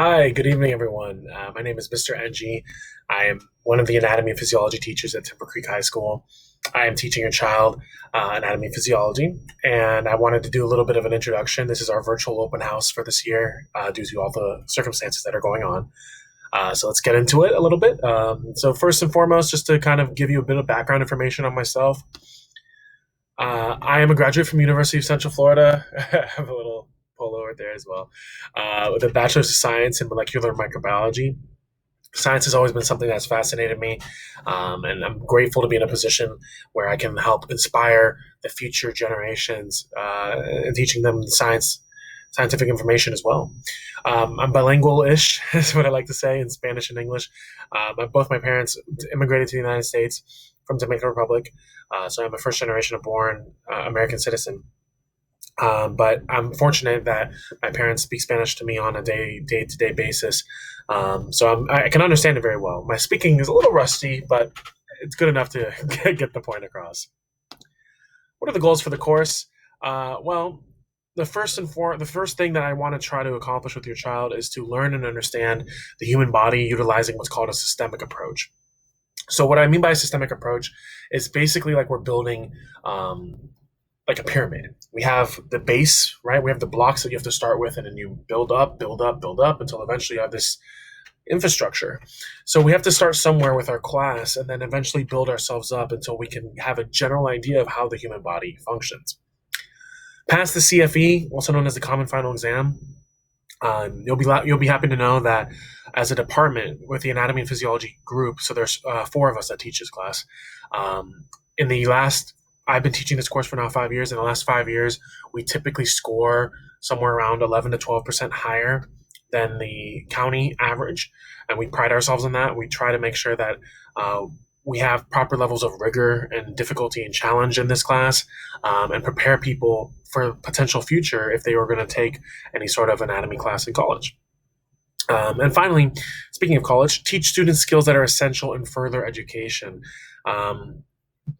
Hi, good evening, everyone. My name is Mr. NG. I am one of the anatomy and physiology teachers at Timber Creek High School. I am teaching your child anatomy and physiology, and I wanted to do a little bit of an introduction. This is our virtual open house for this year due to all the circumstances that are going on. So let's get into it a little bit. So, first and foremost, just to kind of give you a bit of background information on myself, I am a graduate from University of Central Florida. I have a little polo right there as well, with a bachelor's of science in molecular microbiology. Science has always been something that's fascinated me, and I'm grateful to be in a position where I can help inspire the future generations and teaching them scientific information as well. I'm bilingual-ish, is what I like to say, in Spanish and English. Both my parents immigrated to the United States from Dominican Republic, so I'm a first-generation born American citizen. But I'm fortunate that my parents speak Spanish to me on a day to day basis, so I can understand it very well. My speaking is a little rusty, but it's good enough to get the point across. What are the goals for the course? Well, the first thing that I want to try to accomplish with your child is to learn and understand the human body utilizing what's called a systemic approach. So what I mean by a systemic approach is basically like we're building like a pyramid. We have the base, right? We have the blocks that you have to start with, and then you build up, build up, build up until eventually you have this infrastructure. So we have to start somewhere with our class and then eventually build ourselves up until we can have a general idea of how the human body functions. Pass the CFE, also known as the Common Final Exam. You'll be happy to know that as a department with the anatomy and physiology group, so there's four of us that teach this class. In the last I've been teaching this course for now 5 years. In the last 5 years, we typically score somewhere around 11 to 12% higher than the county average. And we pride ourselves on that. We try to make sure that we have proper levels of rigor and difficulty and challenge in this class, and prepare people for potential future if they were going to take any sort of anatomy class in college. And finally, speaking of college, teach students skills that are essential in further education.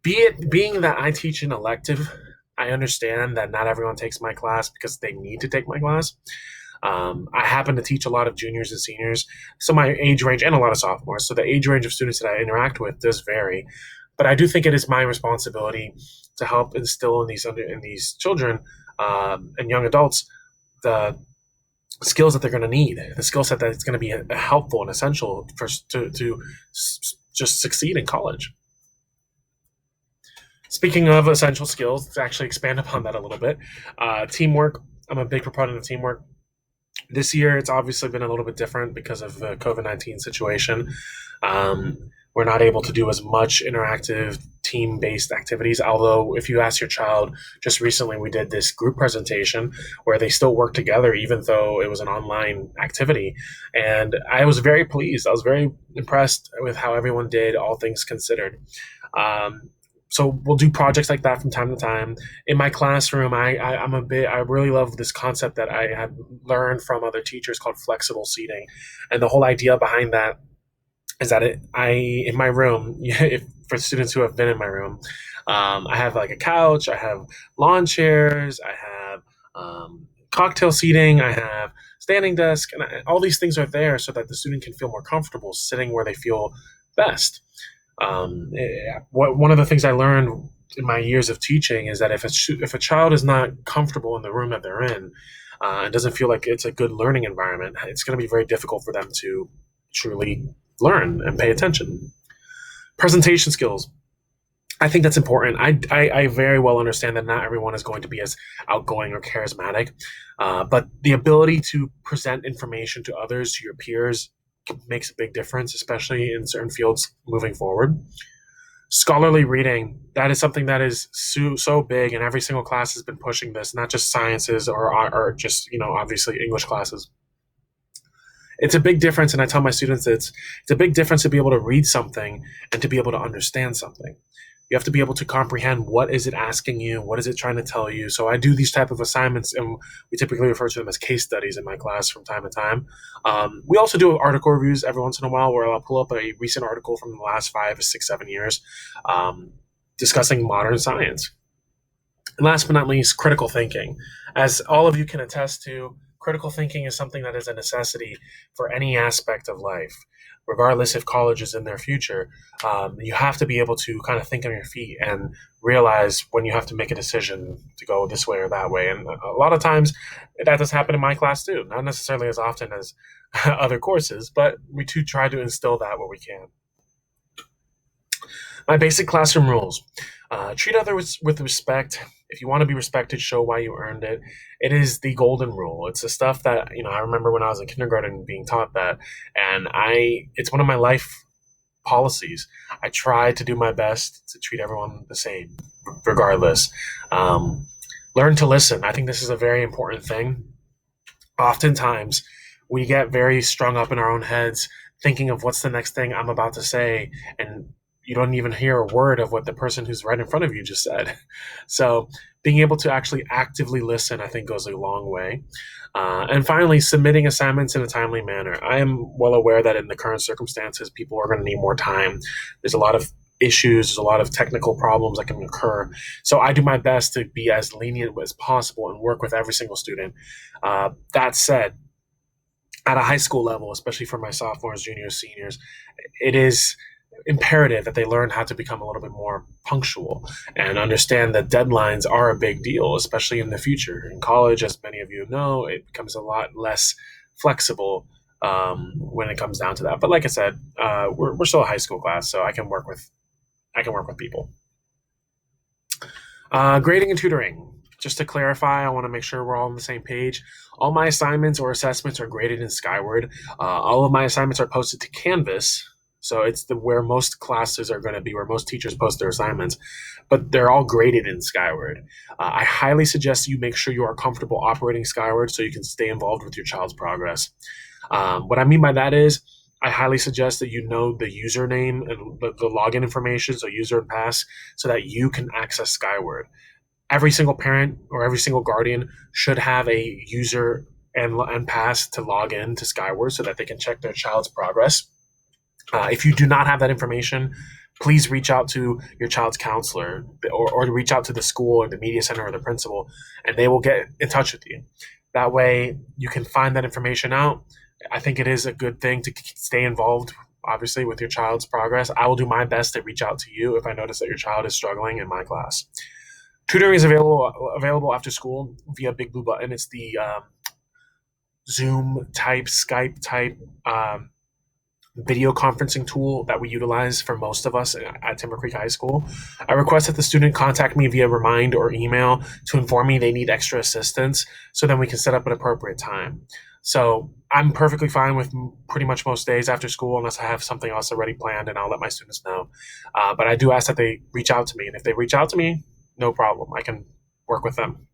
Being that I teach an elective, I understand that not everyone takes my class because they need to take my class. I happen to teach a lot of juniors and seniors, so my age range, and a lot of sophomores, so the age range of students that I interact with does vary. But I do think it is my responsibility to help instill in these children and young adults the skills that they're going to need, the skill set that is going to be helpful and essential to just succeed in college. Speaking of essential skills, to actually expand upon that a little bit, teamwork. I'm a big proponent of teamwork. This year, it's obviously been a little bit different because of the COVID-19 situation. We're not able to do as much interactive team-based activities. Although, if you ask your child, just recently we did this group presentation where they still work together, even though it was an online activity. And I was very pleased. I was very impressed with how everyone did, all things considered. So we'll do projects like that from time to time. In my classroom, I really love this concept that I had learned from other teachers called flexible seating, and the whole idea behind that is that in my room, if for students who have been in my room, I have like a couch, I have lawn chairs, I have cocktail seating, I have standing desk, and all these things are there so that the student can feel more comfortable sitting where they feel best. One of the things I learned in my years of teaching is that if a child is not comfortable in the room that they're in, and doesn't feel like it's a good learning environment, it's going to be very difficult for them to truly learn and pay attention. Presentation skills. I think that's important. I very well understand that not everyone is going to be as outgoing or charismatic, but the ability to present information to others, to your peers, makes a big difference, especially in certain fields moving forward. Scholarly reading, that is something that is so big, and every single class has been pushing this, not just sciences or just, obviously English classes. It's a big difference, and I tell my students that it's a big difference to be able to read something and to be able to understand something. You have to be able to comprehend what is it asking you, what is it trying to tell you. So I do these type of assignments, and we typically refer to them as case studies in my class from time to time. We also do article reviews every once in a while, where I'll pull up a recent article from the last 5, 6, 7 years, discussing modern science. And last but not least, critical thinking. As all of you can attest to, critical thinking is something that is a necessity for any aspect of life, regardless if college is in their future. You have to be able to kind of think on your feet and realize when you have to make a decision to go this way or that way. And a lot of times that does happen in my class too, not necessarily as often as other courses, but we do try to instill that where we can. My basic classroom rules: treat others with respect. If you want to be respected, show why you earned it. It is the golden rule. It's the stuff that, I remember when I was in kindergarten being taught that. And it's one of my life policies. I try to do my best to treat everyone the same, regardless. Um, Learn to listen. I think this is a very important thing. Oftentimes, we get very strung up in our own heads, thinking of what's the next thing I'm about to say, and you don't even hear a word of what the person who's right in front of you just said. So, being able to actually actively listen, I think, goes a long way. And finally, submitting assignments in a timely manner. I am well aware that in the current circumstances, people are going to need more time. There's a lot of issues, there's a lot of technical problems that can occur. So I do my best to be as lenient as possible and work with every single student. That said, at a high school level, especially for my sophomores, juniors, seniors, it is imperative that they learn how to become a little bit more punctual and understand that deadlines are a big deal, especially in the future. In college, as many of you know, it becomes a lot less flexible when it comes down to that. But like I said, we're still a high school class, so I can work with people. Grading and tutoring. Just to clarify, I want to make sure we're all on the same page. All my assignments or assessments are graded in Skyward. All of my assignments are posted to Canvas. So it's where most classes are going to be, where most teachers post their assignments, but they're all graded in Skyward. I highly suggest you make sure you are comfortable operating Skyward so you can stay involved with your child's progress. What I mean by that is, I highly suggest that you know the username and the login information, so user and pass, so that you can access Skyward. Every single parent or every single guardian should have a user and pass to log in to Skyward so that they can check their child's progress. If you do not have that information, please reach out to your child's counselor or reach out to the school or the media center or the principal, and they will get in touch with you. That way, you can find that information out. I think it is a good thing to stay involved, obviously, with your child's progress. I will do my best to reach out to you if I notice that your child is struggling in my class. Tutoring is available after school via Big Blue Button. It's the Zoom type, Skype type video conferencing tool that we utilize for most of us at Timber Creek High School. I request that the student contact me via Remind or email to inform me they need extra assistance so then we can set up an appropriate time. So I'm perfectly fine with pretty much most days after school unless I have something else already planned, and I'll let my students know. But I do ask that they reach out to me, and if they reach out to me, no problem. I can work with them.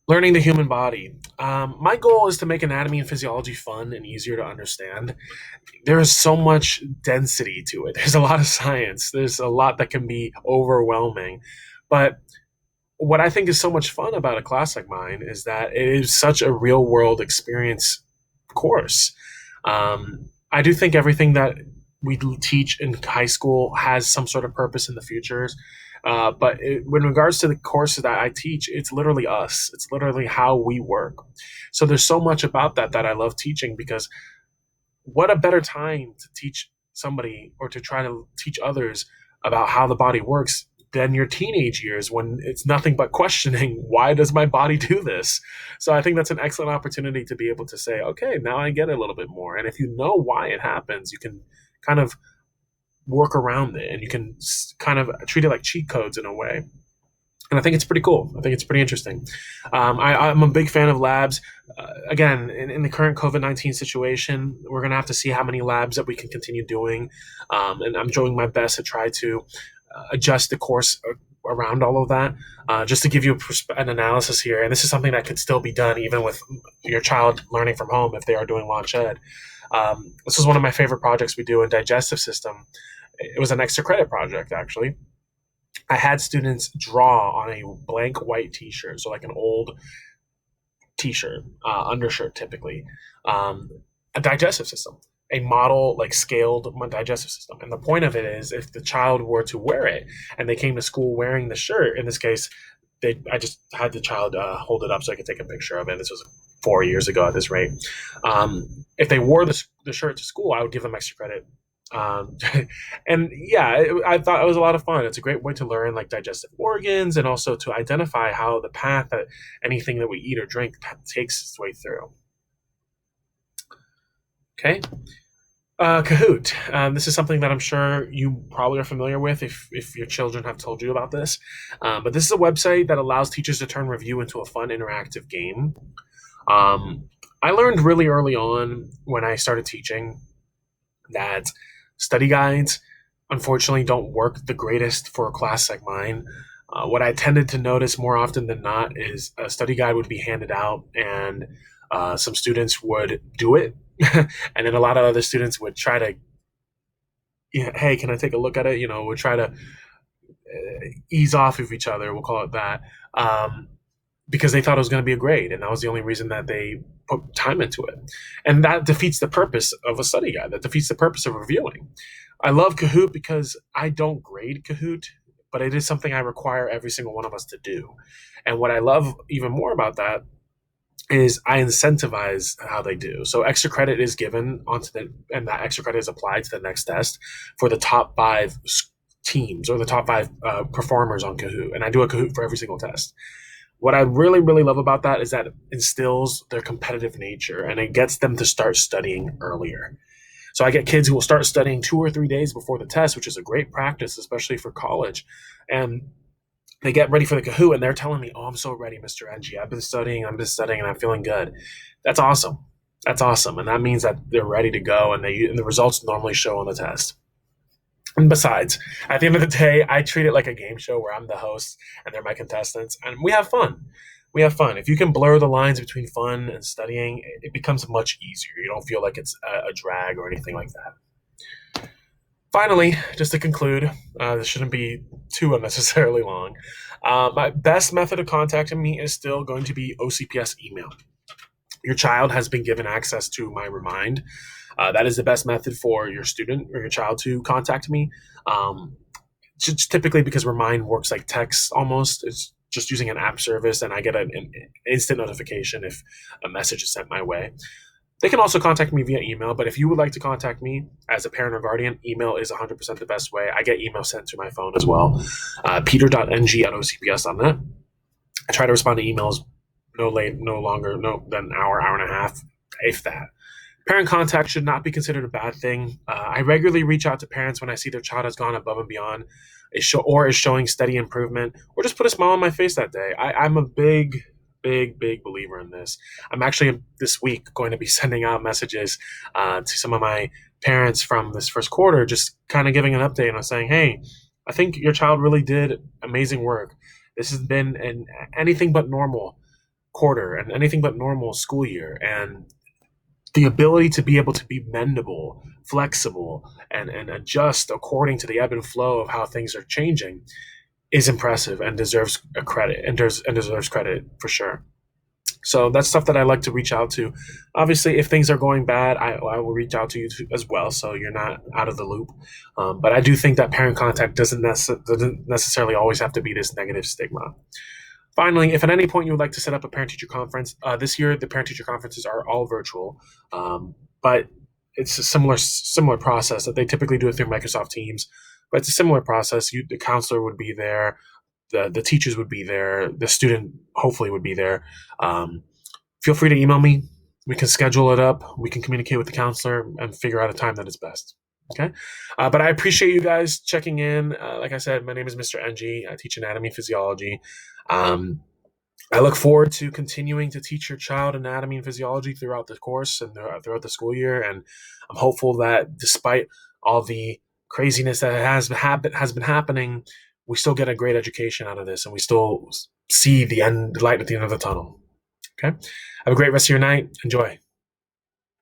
Learning the human body. My goal is to make anatomy and physiology fun and easier to understand. There is so much density to it. There's a lot of science. There's a lot that can be overwhelming. But what I think is so much fun about a class like mine is that it is such a real world experience course. I do think everything that we teach in high school has some sort of purpose in the futures. But in regards to the courses that I teach, it's literally us. It's literally how we work. So there's so much about that I love teaching, because what a better time to teach somebody or to try to teach others about how the body works than your teenage years, when it's nothing but questioning, why does my body do this? So I think that's an excellent opportunity to be able to say, okay, now I get it a little bit more. And if you know why it happens, you can kind of work around it, and you can kind of treat it like cheat codes in a way. And I think it's pretty cool. I think it's pretty interesting. I'm a big fan of labs. Again, in the current COVID-19 situation, we're going to have to see how many labs that we can continue doing. And I'm doing my best to try to adjust the course around all of that. Just to give you an analysis here, and this is something that could still be done even with your child learning from home if they are doing launch ed. This is one of my favorite projects we do in digestive system. It was an extra credit project, actually. I had students draw on a blank white t-shirt, so like an old t-shirt, undershirt typically, a digestive system, a model, like scaled digestive system. And the point of it is, if the child were to wear it and they came to school wearing the shirt, in this case, I just had the child hold it up so I could take a picture of it. This was 4 years ago at this rate. If they wore the shirt to school, I would give them extra credit. Um, and yeah, I thought it was a lot of fun. It's a great way to learn like digestive organs and also to identify how the path that anything that we eat or drink takes its way through. Okay. Kahoot. This is something that I'm sure you probably are familiar with if your children have told you about this. But this is a website that allows teachers to turn review into a fun, interactive game. Um, I learned really early on when I started teaching that study guides, unfortunately, don't work the greatest for a class like mine. What I tended to notice more often than not is a study guide would be handed out and some students would do it. And then a lot of other students would try to, yeah, hey, can I take a look at it? Would try to ease off of each other. We'll call it that. Because they thought it was going to be a grade, and that was the only reason that they put time into it. And that defeats the purpose of a study guide. That defeats the purpose of reviewing. I love Kahoot because I don't grade Kahoot, but it is something I require every single one of us to do. And what I love even more about that is I incentivize how they do. So extra credit is given and that extra credit is applied to the next test for the top five teams or the top five performers on Kahoot. And I do a Kahoot for every single test. What I really, really love about that is that it instills their competitive nature and it gets them to start studying earlier. So I get kids who will start studying 2 or 3 days before the test, which is a great practice, especially for college. And they get ready for the Kahoot and they're telling me, "Oh, I'm so ready, Mr. NG. I've been studying, and I'm feeling good." That's awesome. That's awesome. And that means that they're ready to go and the results normally show on the test. And besides, at the end of the day, I treat it like a game show where I'm the host and they're my contestants, and we have fun. We have fun. If you can blur the lines between fun and studying, it becomes much easier. You don't feel like it's a drag or anything like that. Finally, just to conclude, this shouldn't be too unnecessarily long. My best method of contacting me is still going to be OCPS email. Your child has been given access to my Remind. That is the best method for your student or your child to contact me. Just typically because Remind works like text almost. It's just using an app service, and I get an instant notification if a message is sent my way. They can also contact me via email, but if you would like to contact me as a parent or guardian, email is 100% the best way. I get email sent to my phone as well. peter.ng@ocps.net. I try to respond to emails no longer than an hour and a half, if that. Parent contact should not be considered a bad thing. I regularly reach out to parents when I see their child has gone above and beyond, is showing steady improvement, or just put a smile on my face that day. I'm a big believer in this. I'm actually this week going to be sending out messages to some of my parents from this first quarter, just kind of giving an update and saying, "Hey, I think your child really did amazing work. This has been an anything but normal quarter and anything but normal school year, and the ability to be able to be mendable, flexible, and adjust according to the ebb and flow of how things are changing is impressive and deserves a credit and deserves credit for sure." So that's stuff that I like to reach out to. Obviously, if things are going bad, I will reach out to you as well, so you're not out of the loop. But I do think that parent contact doesn't necessarily always have to be this negative stigma. Finally, if at any point you would like to set up a parent-teacher conference, this year the parent-teacher conferences are all virtual, but it's a similar process that they typically do it through Microsoft Teams. But it's a similar process. The counselor would be there, the teachers would be there, the student hopefully would be there. Feel free to email me. We can schedule it up. We can communicate with the counselor and figure out a time that is best. Okay. But I appreciate you guys checking in. Like I said, my name is Mr. NG. I teach anatomy and physiology. I look forward to continuing to teach your child anatomy and physiology throughout the course and throughout the school year. And I'm hopeful that despite all the craziness that has been happening, we still get a great education out of this, and we still see the light at the end of the tunnel. Okay. Have a great rest of your night. Enjoy.